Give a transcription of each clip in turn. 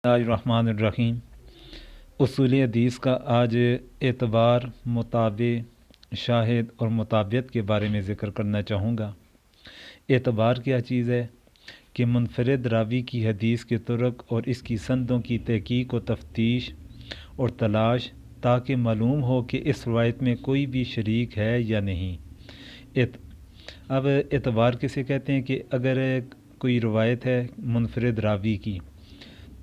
الرحمن الرحیم۔ اصول حدیث کا آج اعتبار، متابع، شاہد اور متابعت کے بارے میں ذکر کرنا چاہوں گا۔ اعتبار کیا چیز ہے کہ منفرد راوی کی حدیث کے طرق اور اس کی سندوں کی تحقیق و تفتیش اور تلاش، تاکہ معلوم ہو کہ اس روایت میں کوئی بھی شریک ہے یا نہیں۔ اب اعتبار کسے کہتے ہیں کہ اگر کوئی روایت ہے منفرد راوی کی،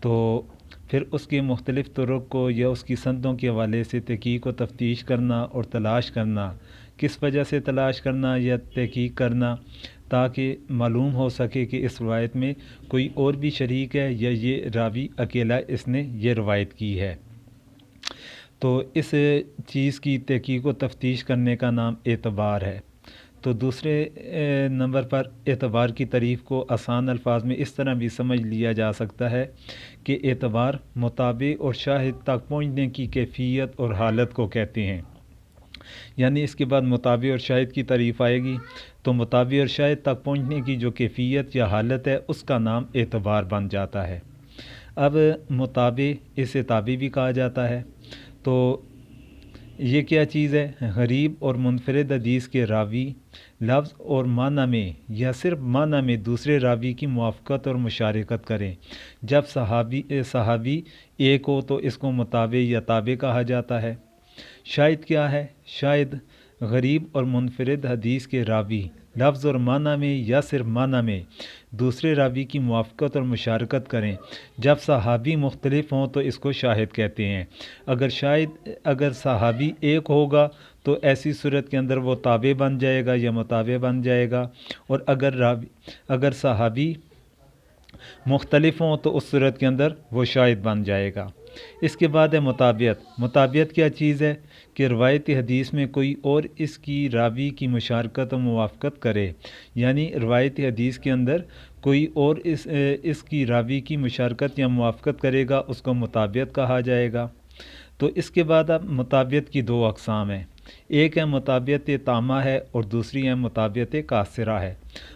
تو پھر اس کے مختلف طرق کو یا اس کی سندوں کے حوالے سے تحقیق و تفتیش کرنا اور تلاش کرنا، کس وجہ سے تلاش کرنا یا تحقیق کرنا، تاکہ معلوم ہو سکے کہ اس روایت میں کوئی اور بھی شریک ہے یا یہ راوی اکیلا اس نے یہ روایت کی ہے۔ تو اس چیز کی تحقیق و تفتیش کرنے کا نام اعتبار ہے۔ تو دوسرے نمبر پر اعتبار کی تعریف کو آسان الفاظ میں اس طرح بھی سمجھ لیا جا سکتا ہے کہ اعتبار متابع اور شاہد تک پہنچنے کی کیفیت اور حالت کو کہتے ہیں۔ یعنی اس کے بعد متابع اور شاہد کی تعریف آئے گی، تو متابع اور شاہد تک پہنچنے کی جو کیفیت یا حالت ہے اس کا نام اعتبار بن جاتا ہے۔ اب متابع، اسے تابع بھی کہا جاتا ہے، تو یہ کیا چیز ہے؟ غریب اور منفرد حدیث کے راوی لفظ اور معنی میں یا صرف معنی میں دوسرے راوی کی موافقت اور مشارکت کریں۔ جب صحابی ایک ہو تو اس کو متابع یا تابع کہا جاتا ہے۔ شاہد کیا ہے؟ شاہد غریب اور منفرد حدیث کے راوی لفظ اور معنی میں یا صرف معنی میں دوسرے راوی کی موافقت اور مشارکت کریں۔ جب صحابی مختلف ہوں تو اس کو شاہد کہتے ہیں۔ اگر صحابی ایک ہوگا تو ایسی صورت کے اندر وہ تابع بن جائے گا یا متابع بن جائے گا، اور اگر صحابی مختلف ہوں تو اس صورت کے اندر وہ شاہد بن جائے گا۔ اس کے بعد ہے متابعت۔ متابعت کیا چیز ہے؟ کہ روایتی حدیث میں کوئی اور اس کی راوی کی مشارکت و موافقت کرے، یعنی روایتی حدیث کے اندر کوئی اور اس کی راوی کی مشارکت یا موافقت کرے گا، اس کو متابعت کہا جائے گا۔ تو اس کے بعد اب متابعت کی دو اقسام ہیں، ایک ہے متابعت تامہ ہے اور دوسری ہے متابعت قاصرہ ہے۔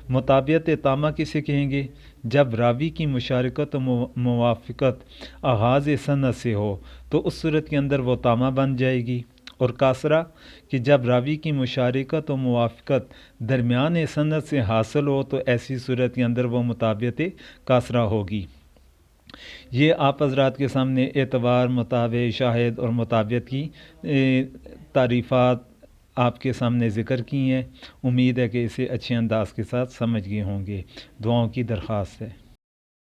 متابعت تامہ کسے کہیں گے؟ جب راوی کی مشارکت و موافقت آغاز سند سے ہو تو اس صورت کے اندر وہ تامہ بن جائے گی، اور قاصرہ کہ جب راوی کی مشارکت و موافقت درمیان سند سے حاصل ہو تو ایسی صورت کے اندر وہ متابعت قاصرہ ہوگی۔ یہ آپ حضرات کے سامنے اعتبار، متابع، شاہد اور متابعت کی تعریفات آپ کے سامنے ذکر کی ہیں۔ امید ہے کہ اسے اچھے انداز کے ساتھ سمجھ گئے ہوں گے۔ دعاؤں کی درخواست ہے۔